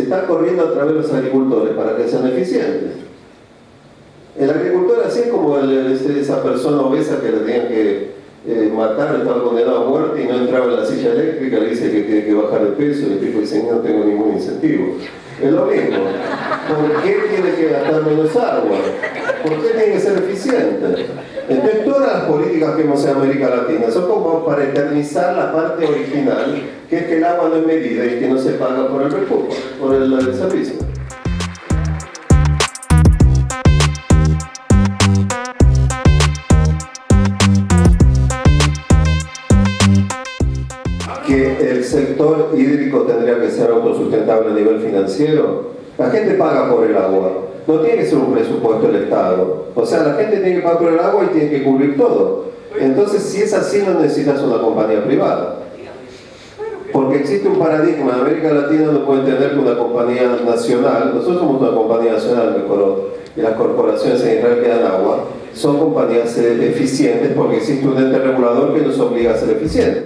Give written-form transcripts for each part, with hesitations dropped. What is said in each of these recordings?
está corriendo a través de los agricultores para que sean eficientes. El agricultor así es como esa persona obesa que le tenían que matar, estaba condenado a muerte y no entraba en la silla eléctrica, le dice que tiene que bajar de peso y el tipo dice no tengo ningún incentivo. Es lo mismo. ¿Por qué tiene que gastar menos agua? ¿Por qué tiene que ser eficiente? Entonces todas las políticas que hemos en América Latina son como para eternizar la parte original, que es que el agua no es medida y que no se paga por el recurso, por el servicio. Que el sector hídrico tendría que ser autosustentable a nivel financiero. La gente paga por el agua, no tiene que ser un presupuesto del Estado. O sea, la gente tiene que pagar por el agua y tiene que cubrir todo. Entonces, si es así, no necesitas una compañía privada. Porque existe un paradigma, en América Latina no pueden tener que una compañía nacional, nosotros somos una compañía nacional, y las corporaciones en Israel que dan agua, son compañías eficientes porque existe un ente regulador que nos obliga a ser eficientes.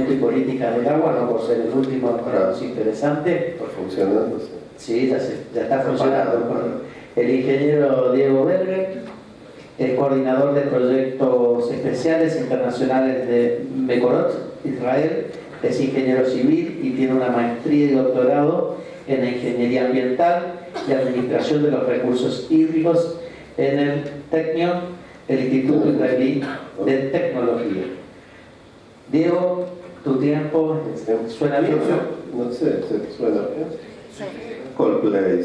Y política del agua, no por ser el último, pero es interesante. Está funcionando. Sí, ya está funcionando. El ingeniero Diego Berger, el coordinador de proyectos especiales internacionales de Mekorot, Israel, es ingeniero civil y tiene una maestría y doctorado en ingeniería ambiental y administración de los recursos hídricos en el Technion, el Instituto Israelí de Tecnología. Diego, tu tiempo, ¿suena bien? No sé, ¿suena bien? Sí. Coldplay,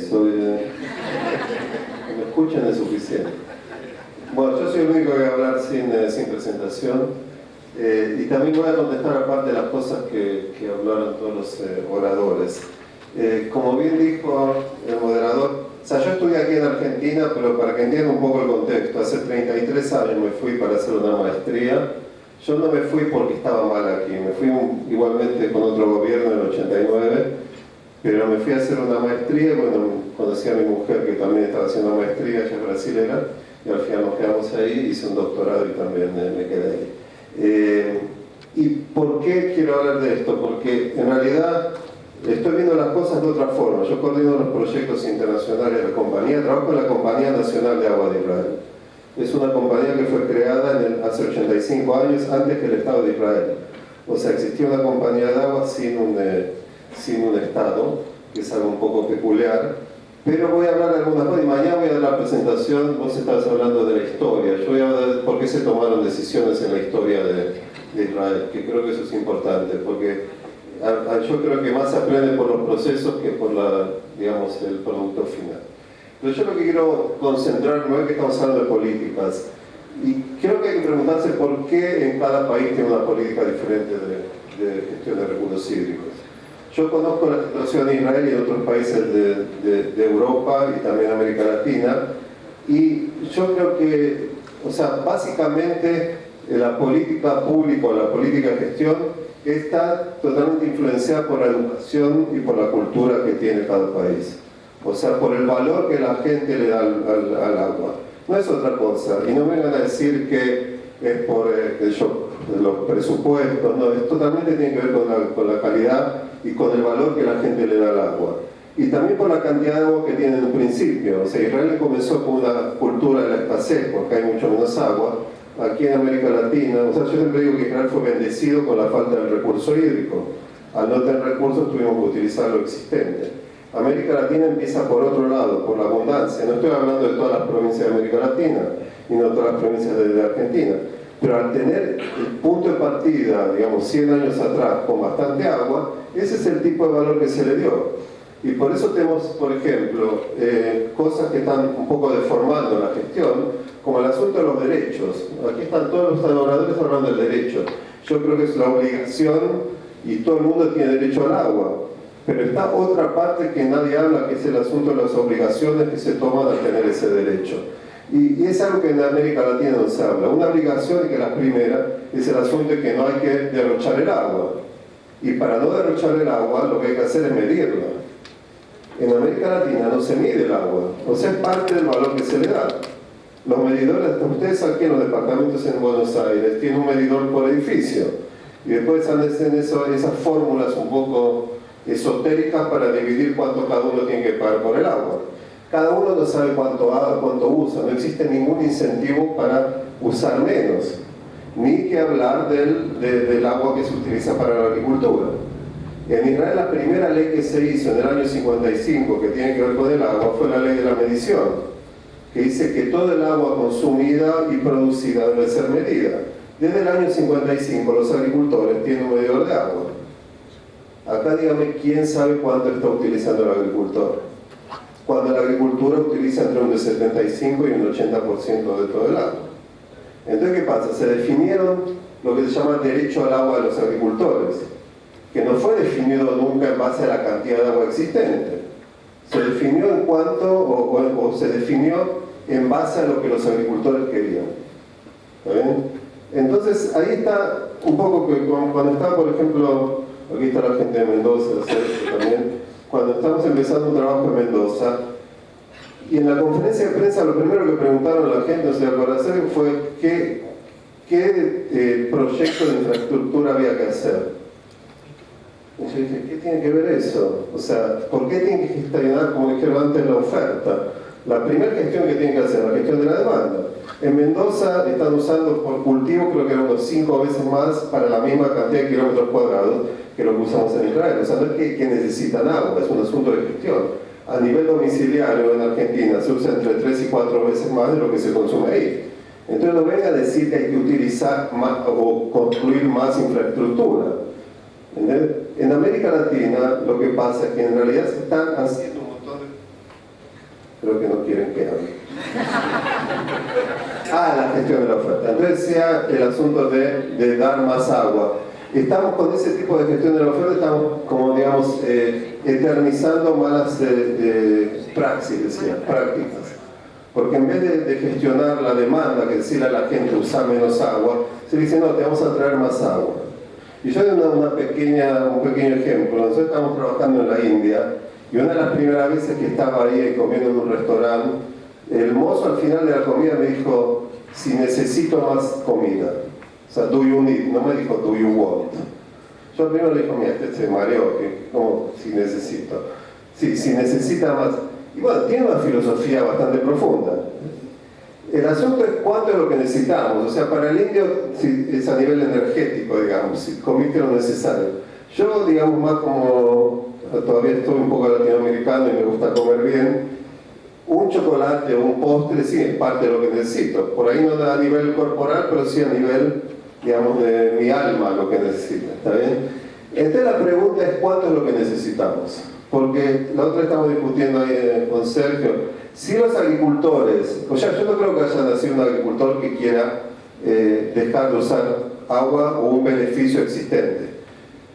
me escuchan es suficiente. Bueno, yo soy el único que voy a hablar sin presentación y también voy a contestar aparte de las cosas que hablaron todos los oradores. Como bien dijo el moderador, o sea, yo estudié aquí en Argentina, pero para que entiendan un poco el contexto, hace 33 años me fui para hacer una maestría. Yo no me fui porque estaba mal aquí, me fui igualmente con otro gobierno en el 89, pero me fui a hacer una maestría, bueno, conocí a mi mujer que también estaba haciendo maestría, ella es brasilera, y al final nos quedamos ahí, hice un doctorado y también me quedé ahí. ¿Y por qué quiero hablar de esto? Porque en realidad estoy viendo las cosas de otra forma. Yo coordino los proyectos internacionales de la compañía, trabajo en la Compañía Nacional de Agua de Israel. Es una compañía que fue creada hace 85 años, antes que el Estado de Israel. O sea, existía una compañía de agua sin un Estado, que es algo un poco peculiar. Pero voy a hablar de algunas cosas, y mañana voy a dar la presentación, vos estabas hablando de la historia. Yo voy a hablar de por qué se tomaron decisiones en la historia de Israel, que creo que eso es importante, porque yo creo que más se aprende por los procesos que por el producto final. Pero yo lo que quiero concentrarme es que estamos hablando de políticas y creo que hay que preguntarse por qué en cada país tiene una política diferente de gestión de recursos hídricos. Yo conozco la situación en Israel y en otros países de Europa y también América Latina y yo creo que, o sea, básicamente la política pública o la política de gestión está totalmente influenciada por la educación y por la cultura que tiene cada país. O sea, por el valor que la gente le da al agua. No es otra cosa. Y no me vengan a decir que es por los presupuestos. No, es totalmente tiene que ver con la calidad y con el valor que la gente le da al agua. Y también por la cantidad de agua que tiene en un principio. O sea, Israel comenzó con una cultura de la escasez, porque hay mucho menos agua. Aquí en América Latina, o sea, yo siempre digo que Israel fue bendecido con la falta del recurso hídrico. Al no tener recursos tuvimos que utilizar lo existente. América Latina empieza por otro lado, por la abundancia. No estoy hablando de todas las provincias de América Latina, y no todas las provincias de Argentina. Pero al tener el punto de partida, digamos, 100 años atrás, con bastante agua, ese es el tipo de valor que se le dio. Y por eso tenemos, por ejemplo, cosas que están un poco deformando la gestión, como el asunto de los derechos. Aquí están todos los oradores hablando del derecho. Yo creo que es la obligación y todo el mundo tiene derecho al agua. Pero está otra parte que nadie habla, que es el asunto de las obligaciones que se toman al tener ese derecho. Y es algo que en América Latina no se habla. Una obligación, y que la primera, es el asunto de que no hay que derrochar el agua. Y para no derrochar el agua, lo que hay que hacer es medirla. En América Latina no se mide el agua, o sea, es parte del valor que se le da. Los medidores, ustedes aquí en los departamentos en Buenos Aires, tienen un medidor por edificio, y después hacen esas fórmulas un poco esotéricas para dividir cuánto cada uno tiene que pagar por el agua. Cada uno no sabe cuánto usa, no existe ningún incentivo para usar menos, ni que hablar del agua que se utiliza para la agricultura. En Israel la primera ley que se hizo en el año 55, que tiene que ver con el agua, fue la ley de la medición, que dice que todo el agua consumida y producida debe ser medida. Desde el año 55 los agricultores tienen un medidor de agua. Acá dígame quién sabe cuánto está utilizando el agricultor, cuando la agricultura utiliza entre un 75 y un 80% de todo el agua. Entonces, ¿qué pasa? Se definieron lo que se llama derecho al agua de los agricultores, que no fue definido nunca en base a la cantidad de agua existente. Se definió en cuanto, o se definió en base a lo que los agricultores querían. ¿Está bien? Entonces, ahí está un poco que cuando está, por ejemplo, aquí está la gente de Mendoza, también, cuando estamos empezando un trabajo en Mendoza, y en la conferencia de prensa lo primero que preguntaron a la gente, o sea, para hacer fue qué proyecto de infraestructura había que hacer. Y yo dije, ¿qué tiene que ver eso? O sea, ¿por qué tiene que gestionar, como dijeron antes, la oferta? La primera gestión que tienen que hacer, la gestión de la demanda. En Mendoza están usando por cultivo, creo que eran unos 5 veces más para la misma cantidad de kilómetros cuadrados que lo que usamos en Israel. O sea, no es que necesitan agua, es un asunto de gestión. A nivel domiciliario en Argentina se usa entre 3 y 4 veces más de lo que se consume ahí. Entonces no venga a decir que hay que utilizar más o construir más infraestructura. ¿Entendés? En América Latina lo que pasa es que en realidad se están haciendo un montón de... Creo que no quieren que hable. La gestión de la oferta. Entonces sea el asunto de dar más agua. Estamos con ese tipo de gestión de la oferta, estamos como digamos eternizando malas prácticas. Porque en vez de gestionar la demanda, que decirle a la gente usar menos agua, se dice no, te vamos a traer más agua. Y yo doy un pequeño ejemplo. Nosotros estamos trabajando en la India y una de las primeras veces que estaba ahí comiendo en un restaurante, el mozo al final de la comida me dijo, si necesito más comida. O sea, do you need, no me dijo do you want. Yo primero le dije, mira, este se mareó, como si necesito. Sí, si necesita más. Y bueno, tiene una filosofía bastante profunda. El asunto es cuánto es lo que necesitamos. O sea, para el indio es a nivel energético, digamos, si comiste lo necesario. Yo, digamos, más como todavía estoy un poco latinoamericano y me gusta comer bien, un chocolate o un postre sí es parte de lo que necesito. Por ahí no da a nivel corporal, pero sí a nivel, digamos, de mi alma lo que necesita. ¿Está bien? Entonces la pregunta es cuánto es lo que necesitamos. Porque la otra estamos discutiendo ahí con Sergio. Si los agricultores, o sea, yo no creo que haya nacido un agricultor que quiera dejar de usar agua o un beneficio existente.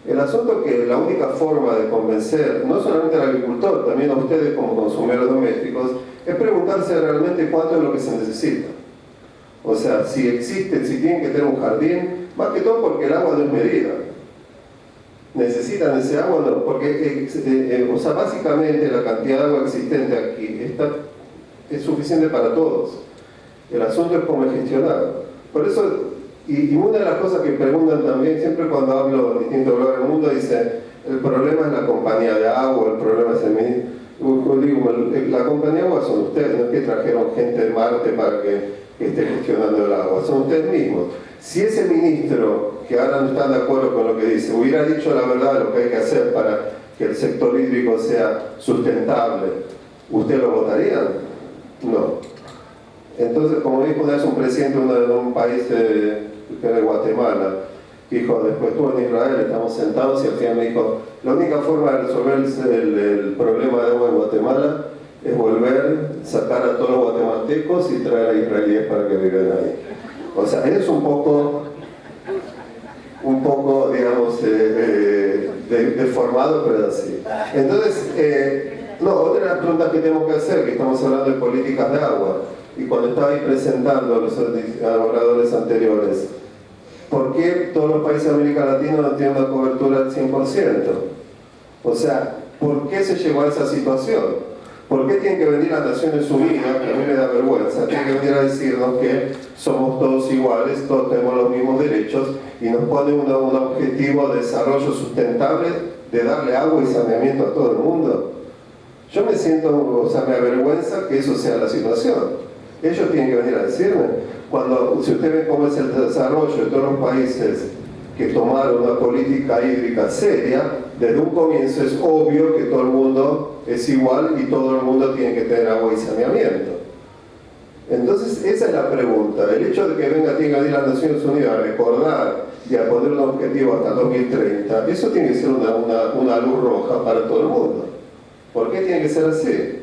El asunto es que la única forma de convencer, no solamente al agricultor, también a ustedes como consumidores domésticos, es preguntarse realmente cuánto es lo que se necesita. O sea, si existe, si tienen que tener un jardín, más que todo porque el agua no es medida. ¿Necesitan ese agua? No, porque o sea, básicamente la cantidad de agua existente aquí es suficiente para todos. El asunto es cómo es gestionado. Por eso, y una de las cosas que preguntan también, siempre cuando hablo en distintos lugares del mundo, dicen, el problema es la compañía de agua, el problema es el ministro. Digo, la compañía de agua son ustedes, no es que trajeron gente de Marte para que esté gestionando el agua, son ustedes mismos. Si ese ministro, que ahora no está de acuerdo con lo que dice, hubiera dicho la verdad de lo que hay que hacer para que el sector hídrico sea sustentable, ¿usted lo votaría? No. Entonces, como dijo una vez un presidente de un país que era de Guatemala, dijo, después estuvo en Israel, estamos sentados y al final me dijo, la única forma de resolver el problema de agua en Guatemala es volver, sacar a todos los guatemaltecos y traer a israelíes para que vivan ahí. O sea, es un poco digamos, deformado, pero es así. Entonces, otra de las preguntas que tenemos que hacer, que estamos hablando de políticas de agua, y cuando estaba ahí presentando a los oradores anteriores, ¿por qué todos los países de América Latina no tienen una cobertura del 100%? O sea, ¿por qué se llegó a esa situación? ¿Por qué tienen que venir las Naciones Unidas, que a mí me da vergüenza, tienen que venir a decirnos que somos todos iguales, todos tenemos los mismos derechos y nos ponen un objetivo de desarrollo sustentable de darle agua y saneamiento a todo el mundo? Yo me siento, o sea, me avergüenza que eso sea la situación. Ellos tienen que venir a decirme. Si ustedes ven cómo es el desarrollo de todos los países que tomaron una política hídrica seria, desde un comienzo es obvio que todo el mundo es igual y todo el mundo tiene que tener agua y saneamiento. Entonces, esa es la pregunta. El hecho de que tiene que venir las Naciones Unidas a recordar y a poner un objetivo hasta 2030, eso tiene que ser una luz roja para todo el mundo. ¿Por qué tiene que ser así?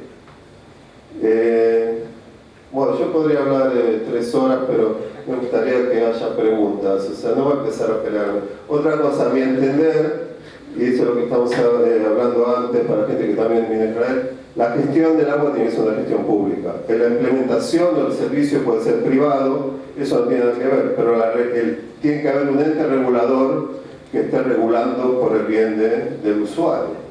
Bueno, yo podría hablar 3 horas, pero me gustaría que haya preguntas, o sea, no voy a empezar a pelearme. Otra cosa, a mi entender, y eso es lo que estamos hablando antes para gente que también viene a Israel, la gestión del agua tiene que ser una gestión pública. Que la implementación del servicio puede ser privado, eso no tiene nada que ver, pero tiene que haber un ente regulador que esté regulando por el bien del usuario.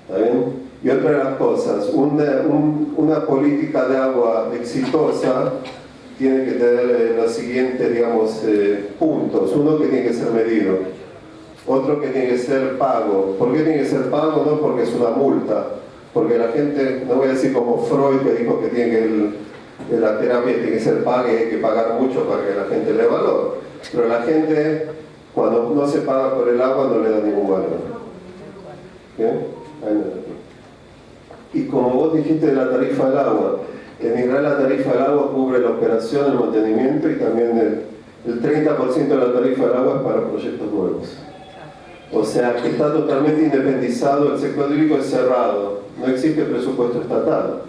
¿Está bien? Y otra de las cosas, una política de agua exitosa tiene que tener los siguientes, digamos, puntos. Uno, que tiene que ser medido. Otro, que tiene que ser pago. ¿Por qué tiene que ser pago? No porque es una multa. Porque la gente, no voy a decir como Freud, que dijo que la terapia tiene que ser paga y hay que pagar mucho para que la gente le dé valor. Pero la gente, cuando no se paga por el agua, no le da ningún valor. ¿Bien? Y como vos dijiste de la tarifa del agua, en Israel la tarifa del agua cubre la operación, el mantenimiento y también el 30% de la tarifa del agua es para proyectos nuevos. O sea que está totalmente independizado, el sector hídrico es cerrado, no existe presupuesto estatal.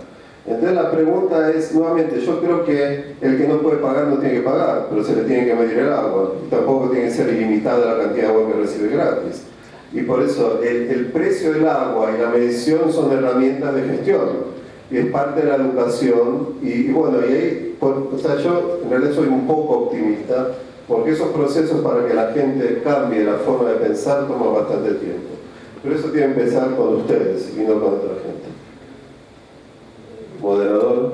Entonces la pregunta es, nuevamente, yo creo que el que no puede pagar no tiene que pagar, pero se le tiene que medir el agua. Y tampoco tiene que ser ilimitada la cantidad de agua que recibe gratis. Y por eso el precio del agua y la medición son herramientas de gestión y es parte de la educación y bueno, y ahí, o sea, yo en realidad soy un poco optimista porque esos procesos para que la gente cambie la forma de pensar toman bastante tiempo, pero eso tiene que empezar con ustedes y no con otra gente. Moderador.